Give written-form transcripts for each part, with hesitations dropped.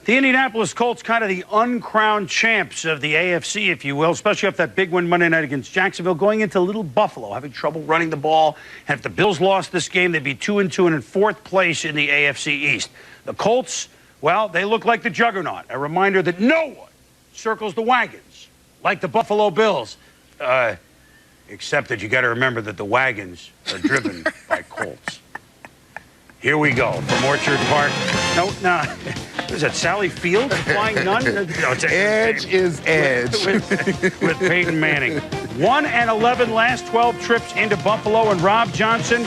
The Indianapolis Colts, kind of the uncrowned champs of the AFC, if you will, especially after that big win Monday night against Jacksonville, going into Little Buffalo, having trouble running the ball. And if the Bills lost this game, they'd be 2-2 and in fourth place in the AFC East. The Colts, well, they look like the juggernaut. A reminder that no one circles the wagons like the Buffalo Bills. Except that you got to remember that the wagons are driven by Colts. Here we go from Orchard Park. No. Is that Sally Field? Flying Nun? No, it's Edge is Edge. With Peyton Manning. 1-11 last 12 trips into Buffalo, and Rob Johnson,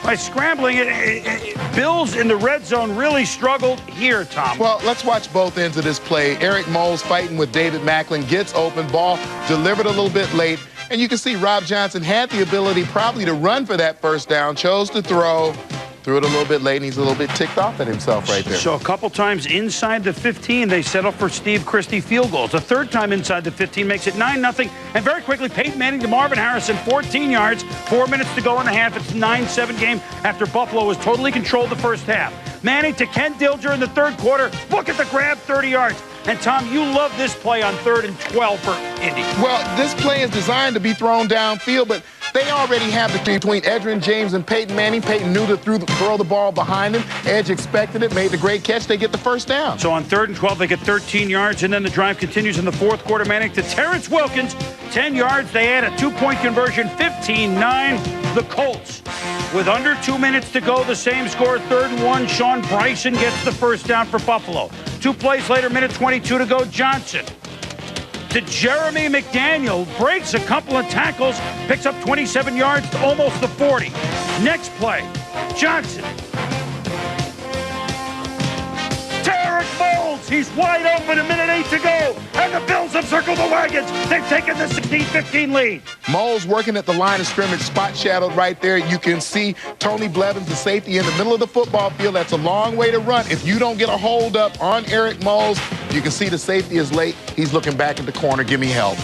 by scrambling it, Bills in the red zone really struggled here, Tom. Well, let's watch both ends of this play. Eric Moles fighting with David Macklin, gets open, ball delivered a little bit late, and you can see Rob Johnson had the ability probably to run for that first down, chose to threw it a little bit late, and he's a little bit ticked off at himself right there. So a couple times inside the 15, they settle for Steve Christie field goals. A third time inside the 15 makes it 9-0. And very quickly, Peyton Manning to Marvin Harrison, 14 yards, 4 minutes to go in the half. It's a 9-7 game after Buffalo was totally controlled the first half. Manning to Ken Dilger in the third quarter. Look at the grab, 30 yards. And, Tom, you love this play on 3rd and 12 for Indy. Well, this play is designed to be thrown downfield, but they already have the between Edgerrin James and Peyton Manning. Peyton knew to throw the ball behind him. Edge expected it, made the great catch. They get the first down. So on 3rd and 12, they get 13 yards, and then the drive continues in the fourth quarter. Manning to Terrence Wilkins, 10 yards. They add a 2-point conversion, 15-9. The Colts, with under 2 minutes to go, the same score, 3rd and 1. Sean Bryson gets the first down for Buffalo. 2 plays later, minute 22 to go. Johnson to Jeremy McDaniel, breaks a couple of tackles, picks up 27 yards to almost the 40. Next play, Johnson. Derek Moles, he's wide open, a minute 8 to go, and the Bills have circled the wagons. They've taken the 16-15 lead. Moles working at the line of scrimmage, spot shadowed right there. You can see Tony Blevins, the safety, in the middle of the football field. That's a long way to run. If you don't get a hold up on Eric Moles, you can see the safety is late. He's looking back at the corner. Give me help.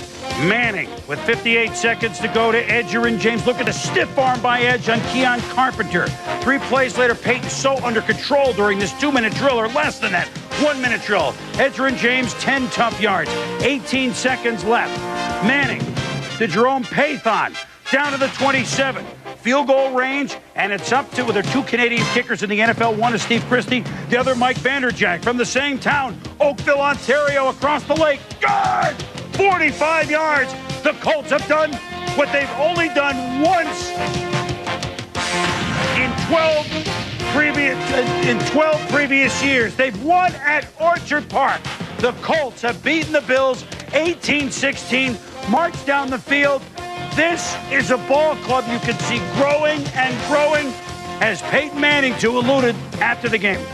Manning with 58 seconds to go to Edgerrin James. Look at the stiff arm by Edge on Keon Carpenter. 3 plays later, Peyton so under control during this 2-minute drill, or less than that, 1-minute drill. Edgerrin James, 10 tough yards, 18 seconds left. Manning to Jerome Pathon, down to the 27. Field goal range, and it's up to, there are 2 Canadian kickers in the NFL. One is Steve Christie, the other Mike Vanderjagt from the same town, Oakville, Ontario, across the lake. Good! 45 yards. The Colts have done what they've only done once in 12 previous years. They've won at Orchard Park. The Colts have beaten the Bills 18-16, marched down the field. This is a ball club you can see growing and growing, as Peyton Manning, too, alluded after the game.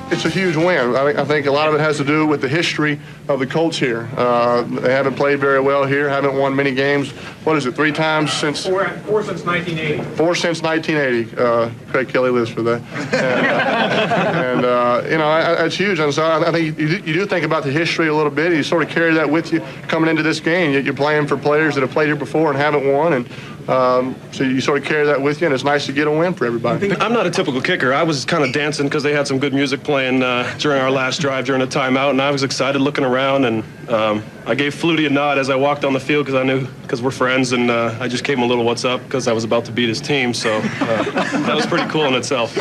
It's a huge win. I think a lot of it has to do with the history of the Colts here. They haven't played very well here, haven't won many games. What is it, 3 times since? Four since 1980. 4 since 1980. Craig Kelly lives for that. You know, it's huge. And so I think you do think about the history a little bit. You sort of carry that with you coming into this game. You're playing for players that have played here before and haven't won. And so you sort of carry that with you, and it's nice to get a win for everybody. I'm not a typical kicker. I was kind of dancing because they had some good music playing during our last drive during the timeout, and I was excited looking around, and I gave Flutie a nod as I walked on the field because we're friends, and I just gave him a little what's up because I was about to beat his team, so that was pretty cool in itself.